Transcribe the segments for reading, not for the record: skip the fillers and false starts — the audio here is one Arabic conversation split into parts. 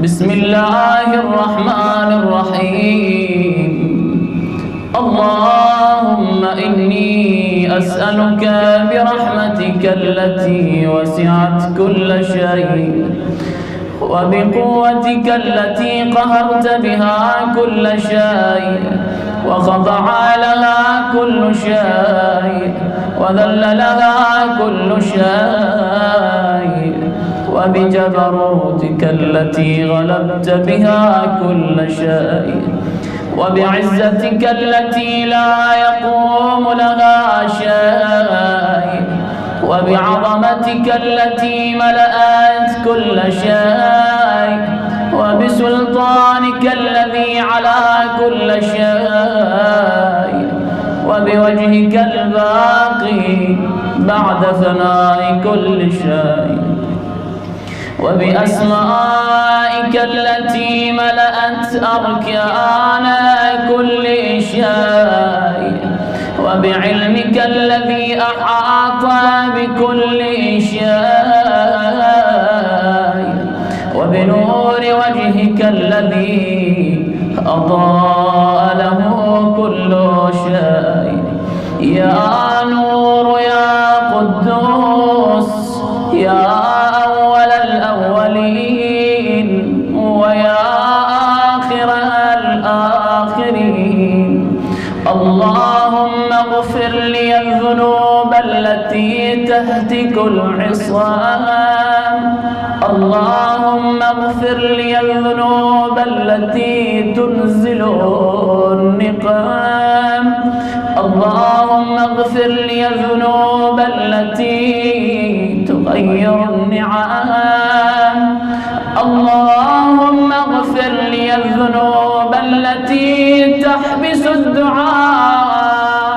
بسم الله الرحمن الرحيم. اللهم إني أسألك برحمتك التي وسعت كل شيء وبقوتك التي قهرت بها كل شيء وخضع لها كل شيء وذل لها كل شيء وبجبروتك التي غلبت بها كل شيء وبعزتك التي لا يقوم لها شيء وبعظمتك التي ملأت كل شيء وبسلطانك الذي على كل شيء وبوجهك الباقي بعد فناء كل شيء وبأسمائك التي ملأت أركان كل شيء وبعلمك الذي أحاط بكل شيء وبنور وجهك الذي أضاء له كل شيء. يا نور يا قدوس يا أول الأولين ويا آخر الآخرين. اللهم اغفر لي الذنوب التي تهتك العصام. اللهم اغفر لي الذنوب التي تنزل النقام. اللهم اغفر لي الذنوب التي تغير النعم. اللهم اغفر لي الذنوب التي تحبس الدعاء.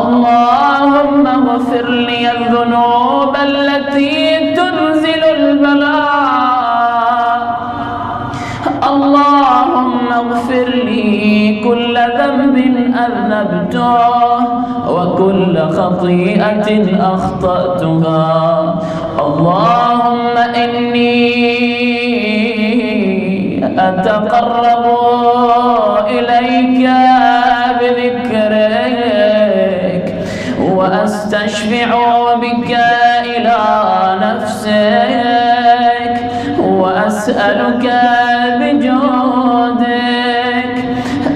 اللهم اغفر لي الذنوب التي تنزل البلاء. اللهم اغفر لي كل ذنب أذنبته وكل خطيئة أخطأتها. اللهم إني أتقرب إليك بذكرك وأستشفع بك إلى نفسك وأسألك بجودك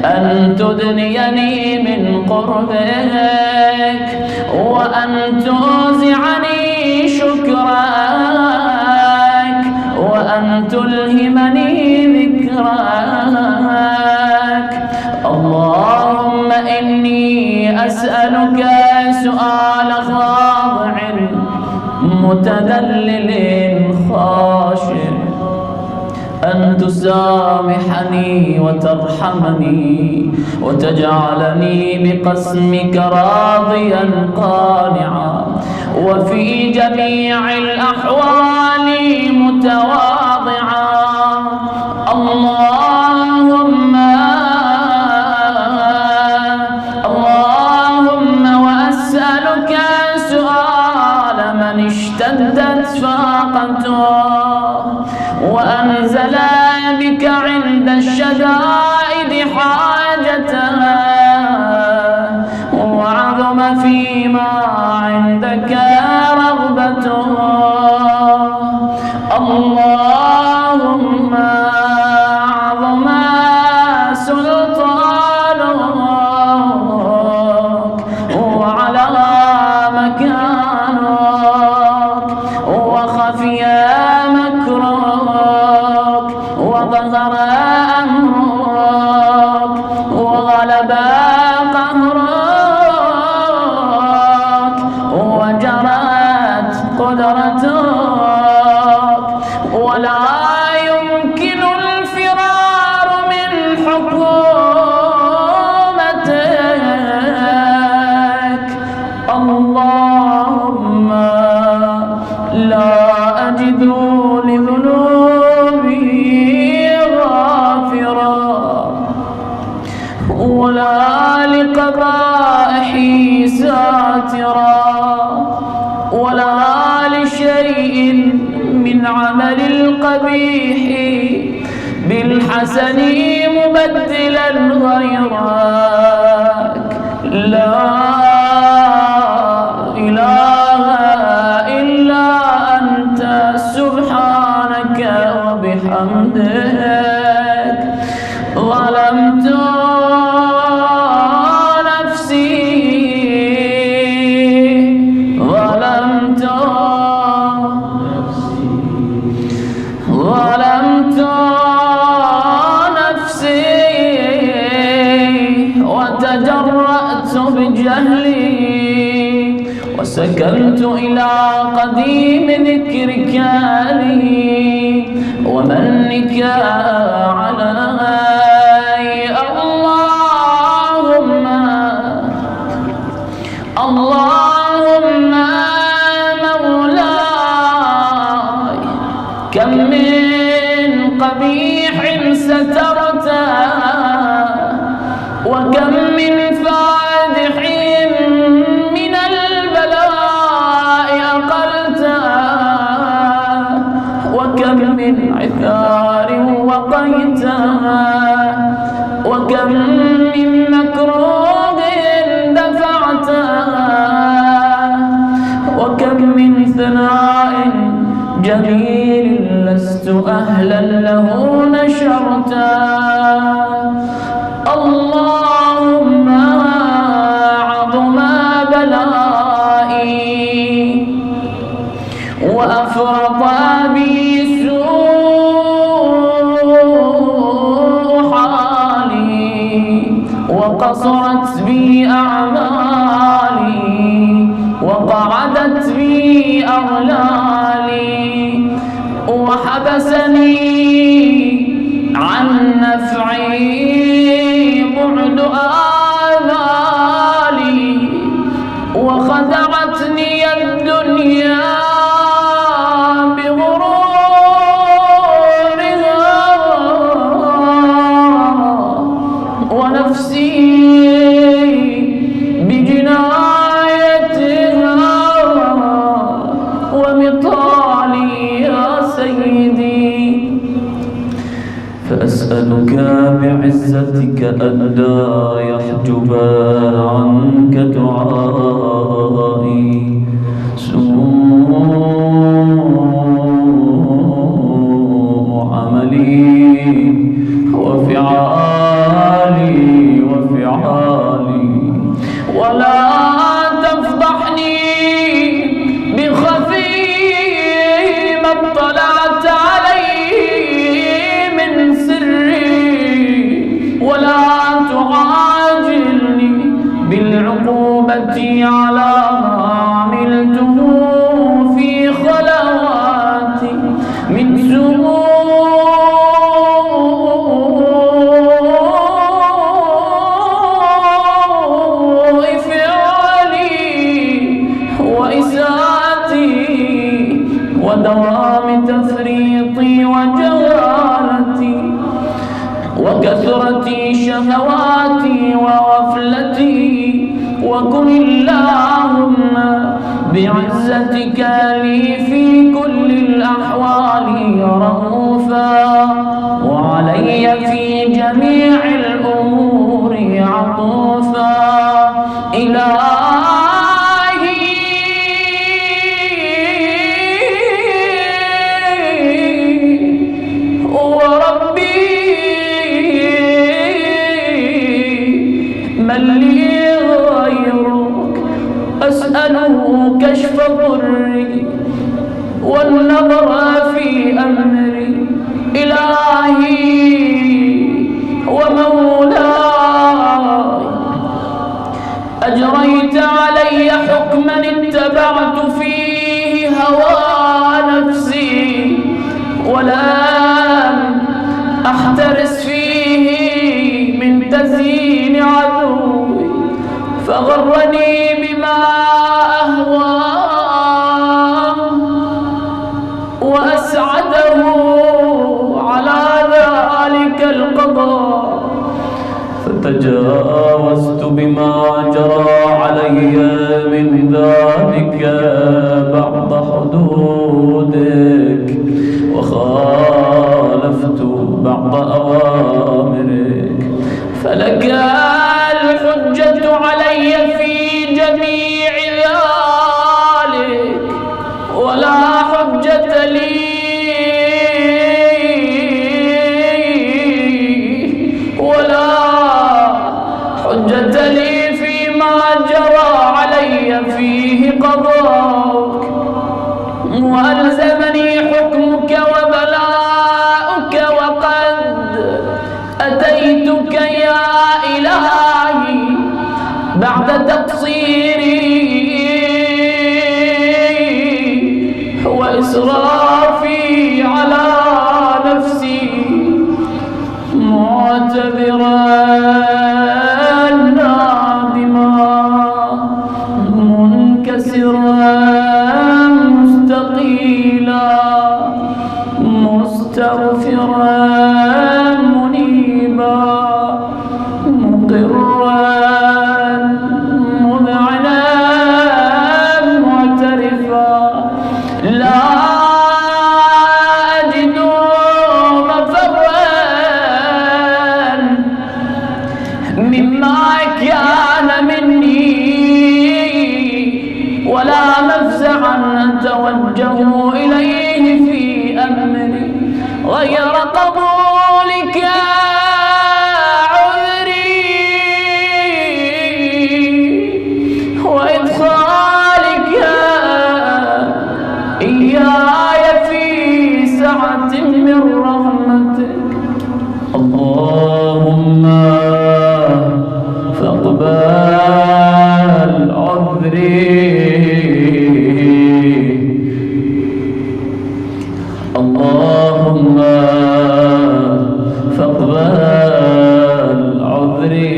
أن تدنيني من قربك وأن توزعني شكرك وأن تلهمني ذكرك. اللهم إني أسألك سؤال خاضع متذلل خاشع أن تسامحني وترحمني وتجعلني بقسمك راضيا قانعا وفي جميع الأحوال متواضعا. اللهم وأسألك سؤال من اشتدت فاقته وأنزل بك عند الشدائد حاجتها وعظم فيما عندك رغبته. اللهم عظم سلطانك وعلى مكانك وخفي مكرك وظهر أمرك وغلب قهرك وجرت قدرتك ولا يمكن الفرار من حكومتك. اللهم لا أجد لذنوبي غافرا ولا لقبائحي ساترا ولا لشيء من عمل القبيح بالحسن مبدلا غيرك. لا إله إلا أنت سبحانك وبحمدك. ظلمت وتجرأت بجهلي وسكنت إلى قديم ذكرك لي ومنك علي. اللهم مولاي كم من قبيح سترته وكم من فادح من البلاء أقلته وكم من عثار وقيته وكم من مكروه دفعته وكم من ثناء جميل لست أهلا له نشرته. اللهم عظم بلائي وأفرط بي سوء حالي وقصرت بي أعمالي وقعدت بي أغلالي وحبسني عن نفعي بعد آلالي وخدعتني الدنيا بغرورها ونفسي بجنايتها ومطالي يا سيدي. فأسألك بعزتك ألا يحجب عنك دعائي سوء عملي وفعالي ولا تفضحني بخفي ما اطلعت عليه من سري ولا تعاجلني بالعقوبة على ما عملته في خلواتي من سوء ودوام تفريطي وجهالتي وكثرة شهواتي وغفلتي. وكن اللهم بعزتك لي في كل الأحوال رؤوفا وعلي في جميع الأمور عطوفا. من لي غيرك أسأله كشف ضري والنظر في أمري. إلهي ومولاي أجريت علي حكما اتبعت فيه هوى نفسي ولم أحترس فيه من تزيين عدوي فغرني بما أهوى وأسعده على ذلك القضاء. فتجاوزت بما جرى علي من ذلك بعض حدودك وخالفت بعض مستغفرا منيبا مقرا مذعنا معترفا لا أجد مفرا مما كان مني ولا مفزعا أتوجه إليه في أمري غير قبولك عذري وإدخالك إياي في سعة من رحمتك اللهم فاقبل عذري اللهم فاقبل عذري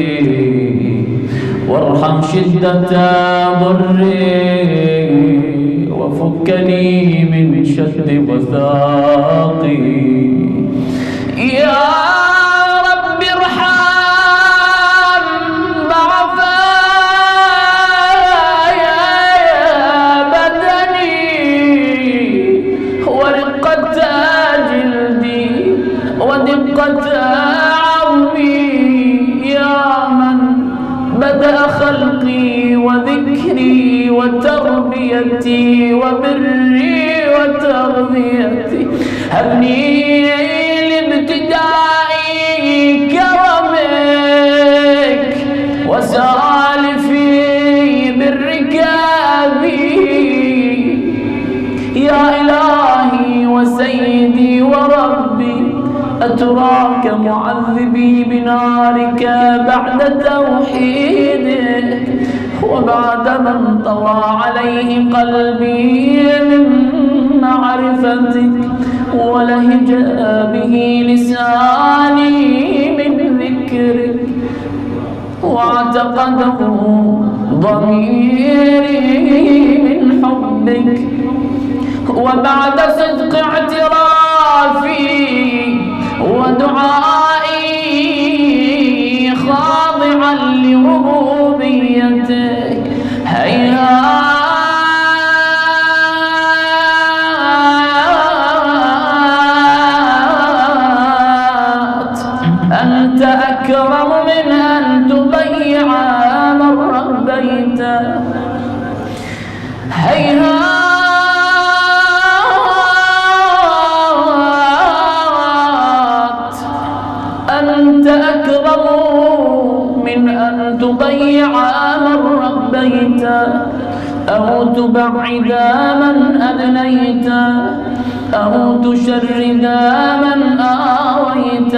وارحم شدة ضري وفكني من شد وثاقي يا رب ارحم ضعفايا بدني ورقة جلدي ودقة عظمي يا من بدأ خلقي وذكري وتربيتي وبري وتغذيتي هبني لابتدائي كرمك وسالفي بالركابي يا إلهي وسيدي وربي أتراك معذبي بنارك بعد توحيدك وبعد من طوى عليه قلبي من معرفتك ولهج به لساني من ذكرك واعتقده ضميري من حبك وبعد صدق اعترافي ودعائي خاضعا لربوبيتك هيهات أنت أكرم من أن تضيع من ربيته هيهات أنت أكرم من أن تضيع من ربيته أو تبعد من أدنيت أو تشرد من آويت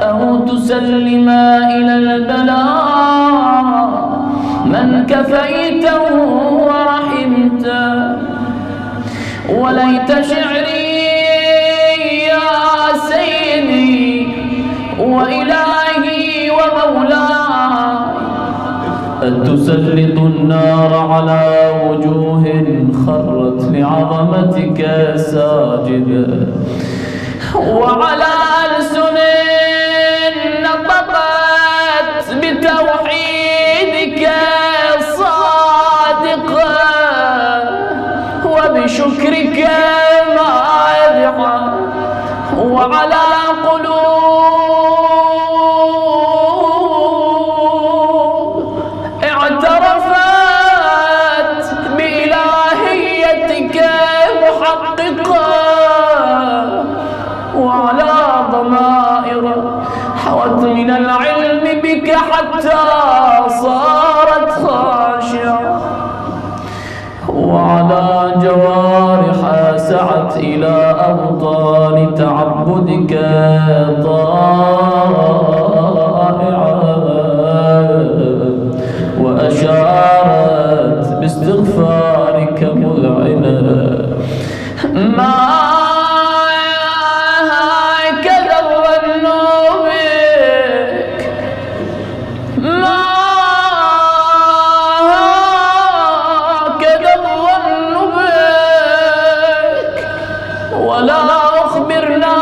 أو تسلم إلى البلاء من كفيته ورحمته وليت شعري يا سيدي وإلهي ومولاي أن تسلط النار على وجوه خرت لعظمتك ساجدة وعلى ألسن نطقت بتوحيدك صادقة وبشكرك مادحة وعلى قلوب اعترفت بإلهيتك محققة وعلى ضمائر حوت من العلم بك حتى صارت خاشعة وعلى جوارح سعت إلى أوطان تعبدك طائعة وأشارت باستغفارك مذعنة ما كذا الظن بك ما كذا الظن بك ولا أخبرنا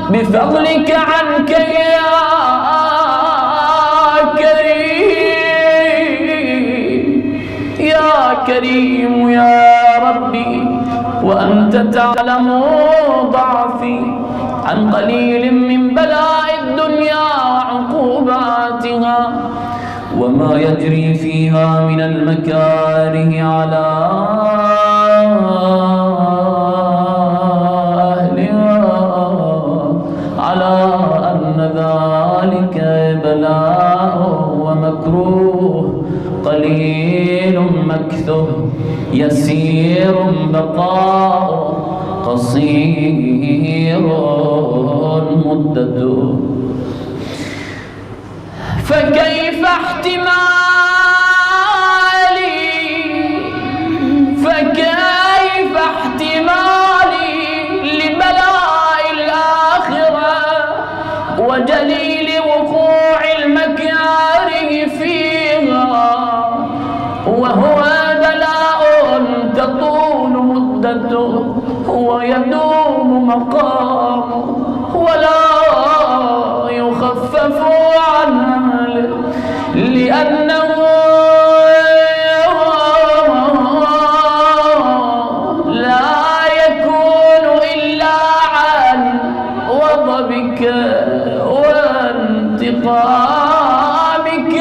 بفضلك عنك يا كريم يا كريم يا ربي، وأنت تعلم ضعفي عن قليل من بلاء الدنيا وعقوباتها وما يجري فيها من المكاره على على أن ذلك بلاء ومكروه قليل مكثه يسير بقاء قصير مدته. فكيف احتمالي لبلاء الآخرة وجليل وقوع المكاره فيها، وهو بلاء تطول مدته ويدوم مقامه ولا يخفف عنه، لأنه لا يكون إلا عن غضبك وانتقامك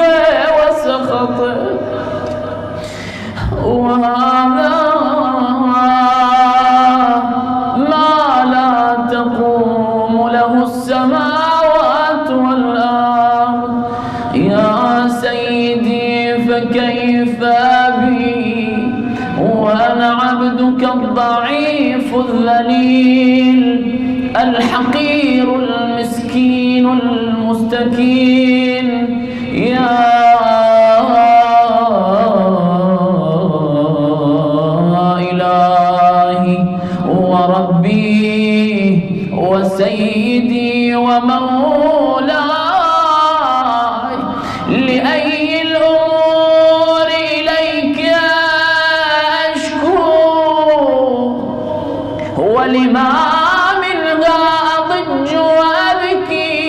وسخطك، وهذا ما لا تقوم له السماوات والأرض. يا سيدي فكيف بي وأنا عبدك الضعيف الذليل الحقير المسكين المستكين. يا إلهي وربي وسيدي ومولاي، لأي الأمور إليك أشكو ولما منها أضج وأبكي،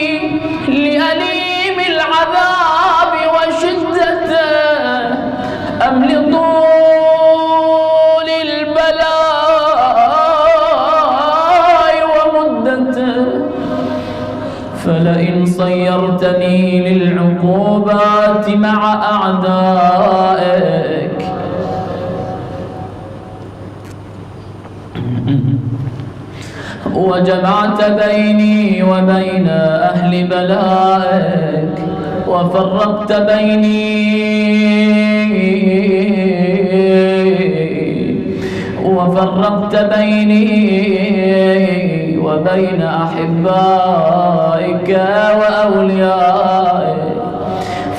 لأليم العذاب وشدته أم لطول البلاء ومدته. فلئن صيرتني للعقوبات مع أعدائك وجمعت بيني وبين أهل بلائك وفرقت بيني وبين أحبائك وأوليائك،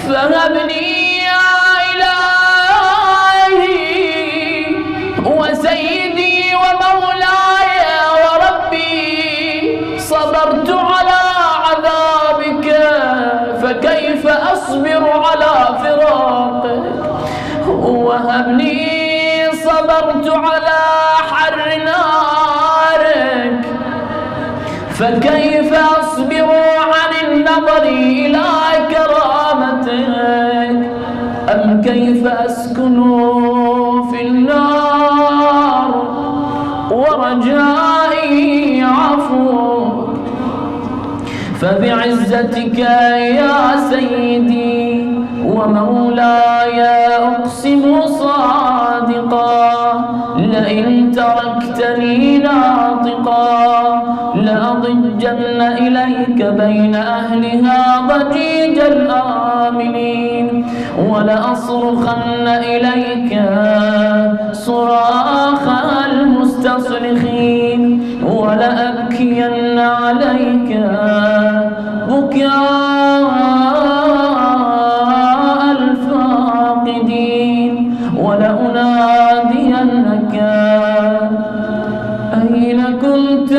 فهبني يا إلهي وسيدي ومولاي وربي، صبرت على عذابك فكيف أصبر على فراقك، وهبني صبرت على حر نارك فكيف أصبر عن النظر إلى كرامتك، أم كيف أسكن في النار ورجائي عفوك. فبعزتك يا سيدي ومولاي أقسم صادقا، لئن تركتني ناطقا لأضجن إليك بين أهلها ضجيج الآمنين، ولأصرخن إليك صراخ المستصرخين، ولأبكين عليك بكاء الفاقدين، ولأنادينك أين كنت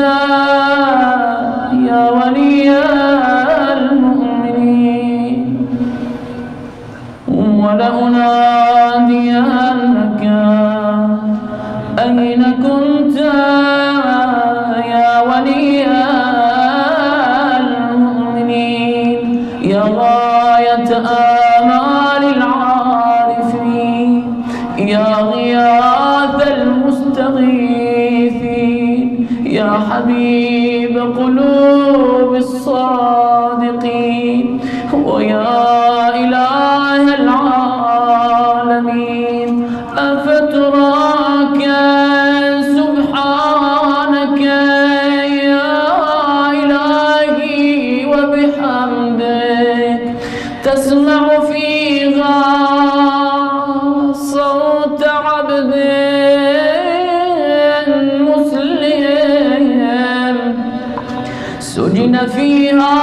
يا ولي المؤمنين، ولأنادينك أين كنت يا ولي وقلوب الصادقين. ويا إله العالمين أفتراك سبحانك يا إلهي وبحمدك تسمع فيها صوت عبد سجن فيها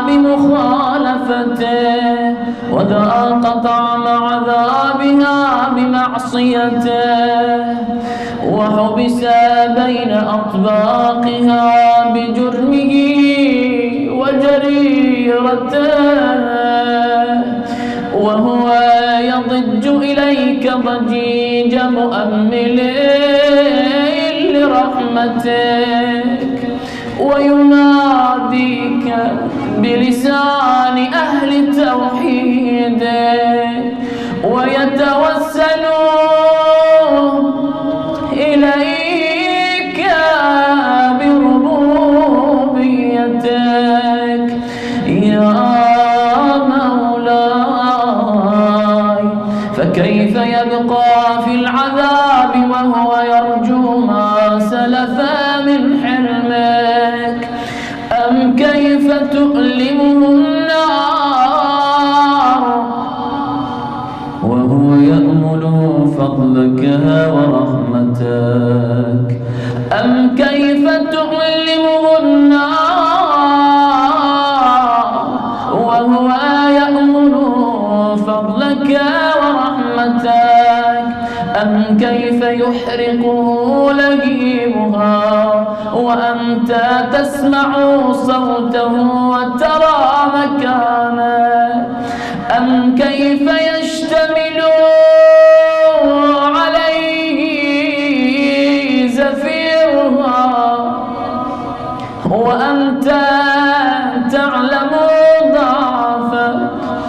بمخالفته وذاق طعم عذابها بمعصيته وحبس بين أطباقها بجرمه وجريرته وهو يضج إليك ضجيج مؤمل لرحمتك ويناديك بلسان أهل التوحيد ويتوسل إليك بربوبيتك يا مولاي. فكيف يبقى في العذاب وهو يرجو ما سلف من حلمك؟ أم كيف تؤلمه النار وهو يأمل فضلك ورحمتك؟ أم كيف تؤلمه النار وهو يأمل فضلك ورحمتك؟ أم كيف يحرقه لهيبها وأنت تسمع صوته وترى مكانه؟ أم كيف يشتمل عليه زفيرها وأنت تعلم ضعفه؟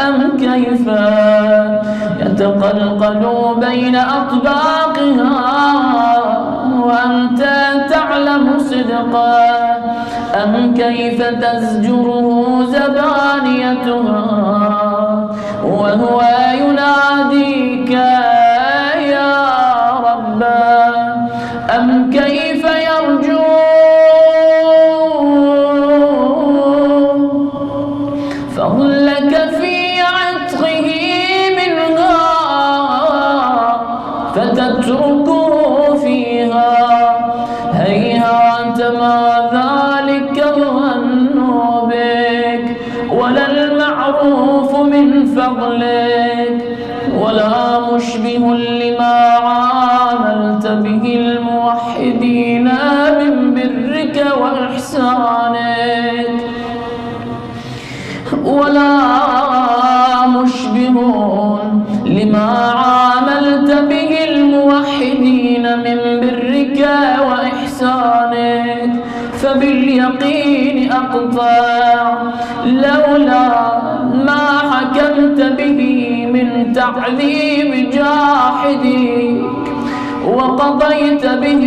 أم كيف يتقلقل بين أطباقها وأنت تعلم صدقه؟ أم كيف تزجره زبانيتها وهو يناديك يا رب؟ أم كيف يرجو فضلك في عتقه منها فتتركه فيها؟ هيهات ما ذلك الظن بك ولا المعروف من فضلك ولا مشبه لما عاملت به الموحدين من برك وإحسانك ولا مشبه لما عاملت به الموحدين من برك وإحسانك. فباليقين أقطع لولا ما حكمت به من تعذيب جاحديك وقضيت به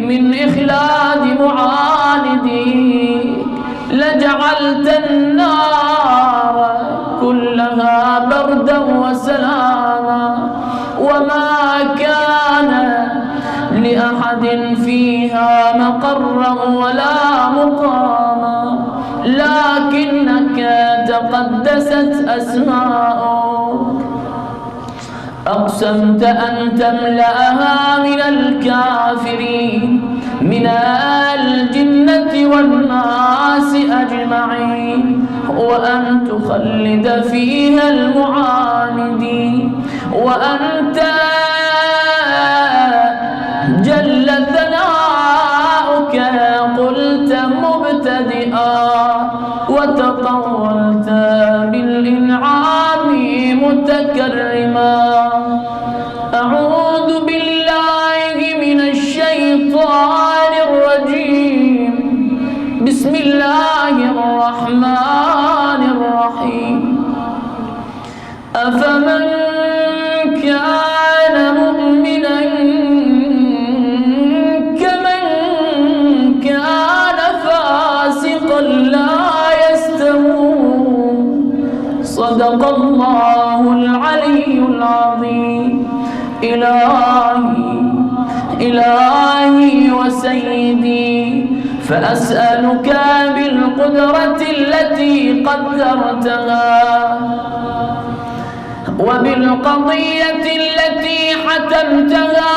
من إخلاد معانديك لجعلت النار كلها بردا وسلاما وما كان لأحد فيها مقرا ولا مقاما لكنك تقدست أسماؤك أقسمت أن تملأها من الكافرين من الجنة والناس أجمعين وأن تخلد فيها المعاندين وأنت جل ثناؤك قلت مبتدئا وتطولت بالإنعام متكرما. أعوذ بالله من الشيطان الرجيم. بسم الله الرحمن الرحيم. أفمن كان مؤمنا كمن كان فاسقا صدق الله العلي العظيم. إلهي وسيدي، فأسألك بالقدرة التي قدرتها وبالقضية التي حتمتها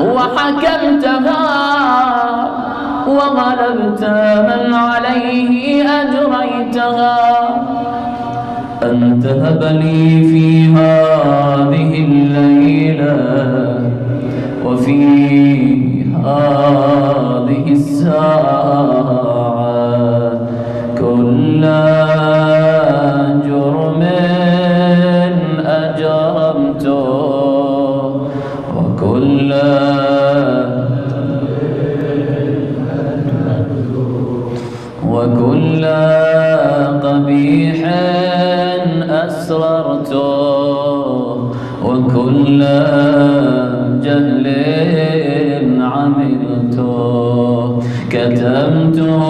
وحكمتها وغلبت من عليه أجريتها، أن تهب لي في هذه الليلة وفي هذه الساعة كل جرم أجرمته وكل قبيح أسررته وكل جهل عملته كتمته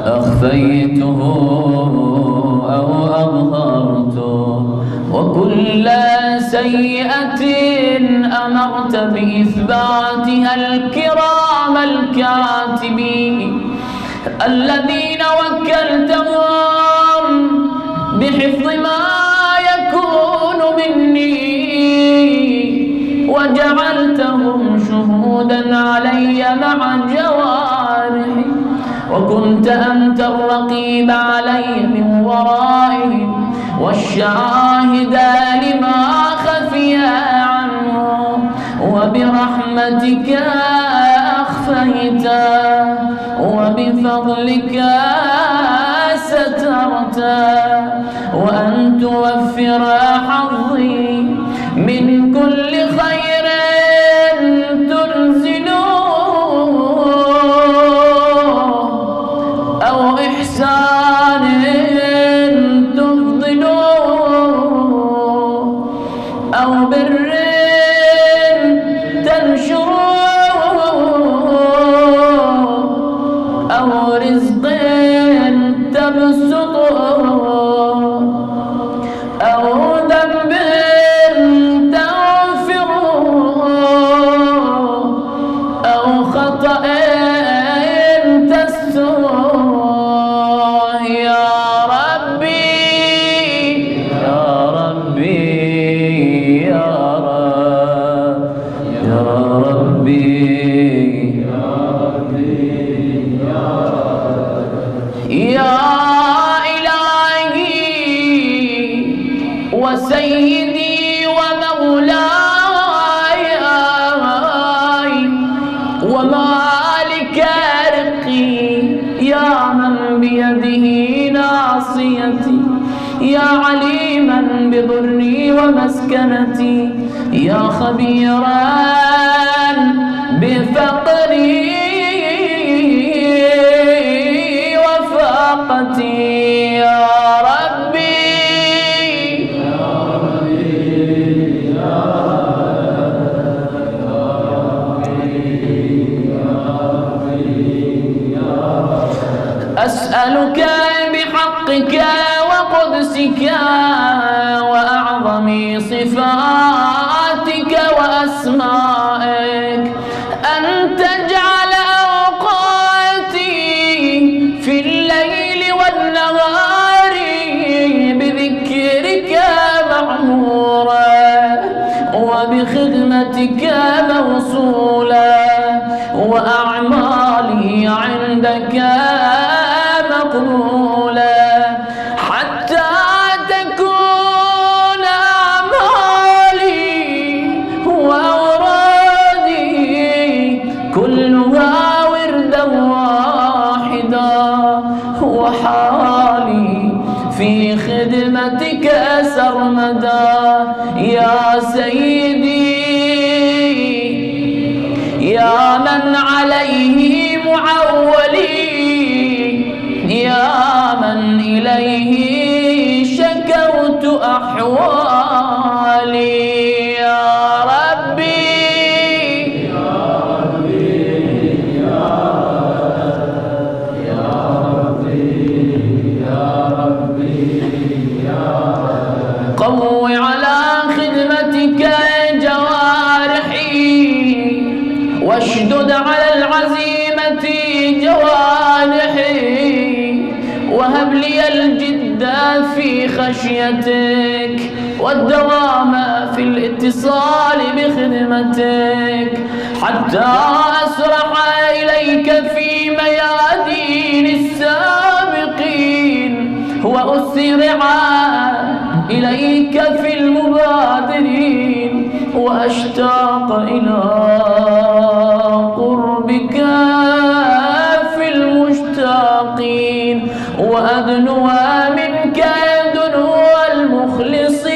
أخفيته أو أظهرته، وكل سيئة أمرت بإثباتها الكرام الكاتبين الذين وكلتهم بحفظ ما يكون مني وجعلتهم شهودا علي مع جوارحي، وكنت أنت الرقيب علي من ورائهم والشاهد لما خفي عنه، وبرحمتك أخفيته وبفضلك سترته، وأن توفر حظي من كل خير تنزلوه أو إحسان تفضلوه أو بر تنشروه أو رزق تبسطه أو ذنب تغفره أو خطأ تستره، يا ربي يا ربي يا رب يا ربي يا إلهي وسيدي ومولاي ومالك رقي، يا من بيده ناصيتي، يا عليما بضري ومسكنتي، يا خبيرا بفقري يا ربي أسألك بحقك وقدسك وأعظم صفاتك وأسمائك أن تجعل أوقاتي في الليل والنهار بذكرك معمورا وبخدمتك موصولا، وأعمالي عندك مقبولا، حتى تكون أعمالي وأورادي كلها وردا واحدا، وحالي في خدمتك سرمدا، يا سيدي يا من عليه معولي، يا من إليه شكوت أحوالي، يا ربي يا ربي يا واشدد على العزيمة جوانحي وهب لي الجد في خشيتك والدوام في الاتصال بخدمتك حتى أسرع إليك في ميادين السابقين وأسرع إليك في المبادرين وأشتاق إلى قربك في المشتاقين وأدنو منك دنو المخلصين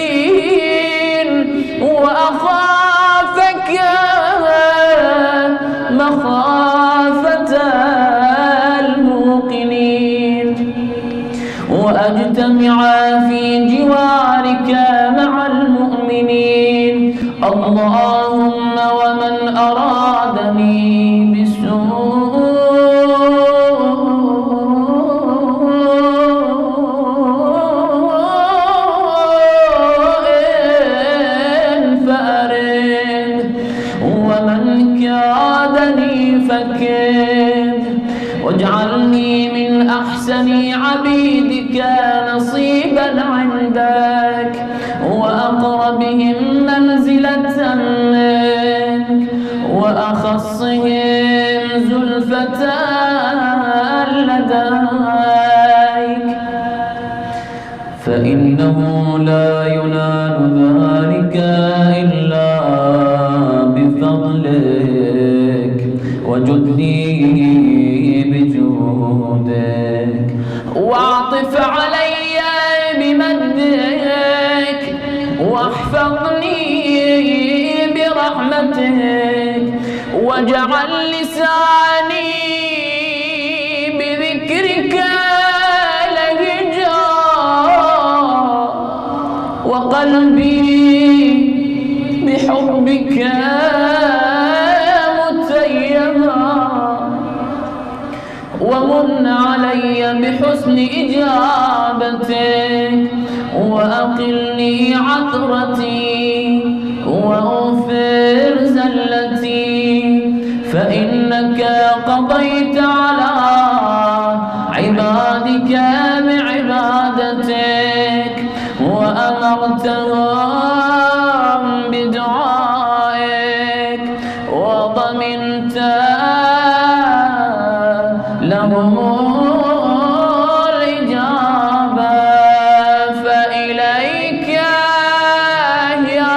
وأخافك مخافة الموقنين وأجتمع في جوارك مع المؤمنين. اللهم ومن أرادني بسوء فأرد ومن كادني فكد واجعلني من أحسن عبيدك نصيبا عندك وأقربهم منزلة منك وأخصهم زلفة لديك فإنه لا ينال ذلك إلا بفضلك وجدني بجودك واعطف علي بمدك واحفظني برحمتك واجعل لساني بذكرك لهجا وقلبي بحبك متيما ومن علي بحسن إجابتك وأقلني عثرتي وأغفر زلتي فإنك قضيت على عبادك بعبادتك وأمرتهم بدعائك وضمنت لهم الإجابة فإليك يا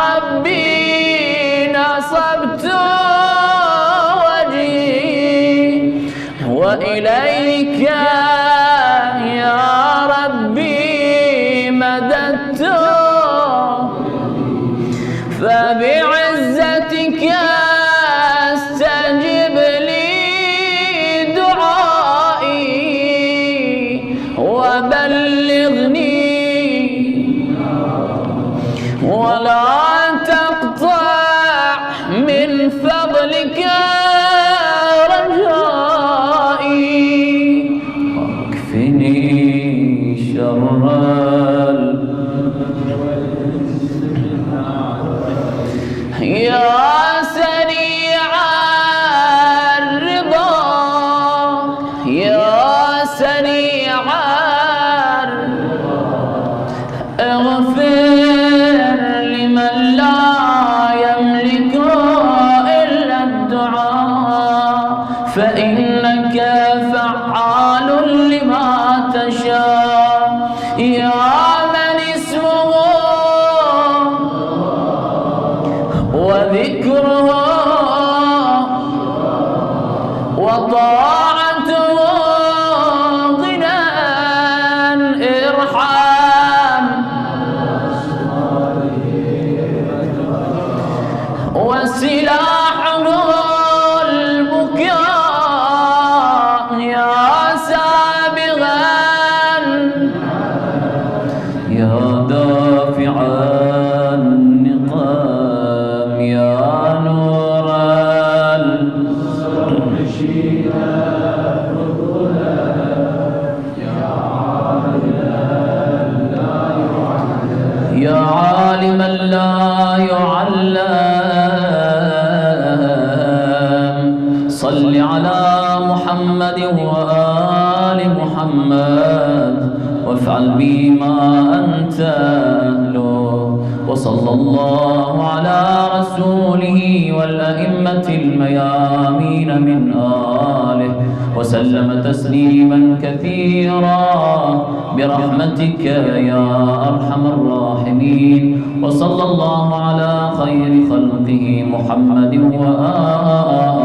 ربي نصبت وجهي وإليك يا ربي مددت فبعزتك استجب لي وبلغني ولا تقطع من فضلك رجائي واكفني شر يا سريع الرضا يا سريع اغفر لمن لا يملك إلا الدعاء فإنك فعال لما تشاء يا من اسمه وذكره وطاعته غنى ارحم وسلاحه البكاء يا سابغا يا دافعا النقام يا نور يا عالما لا يعلم والأئمة الميامين من آله وسلم تسليما كثيرا برحمتك يا أرحم الراحمين. وصلى الله على خير خلقه محمد وآله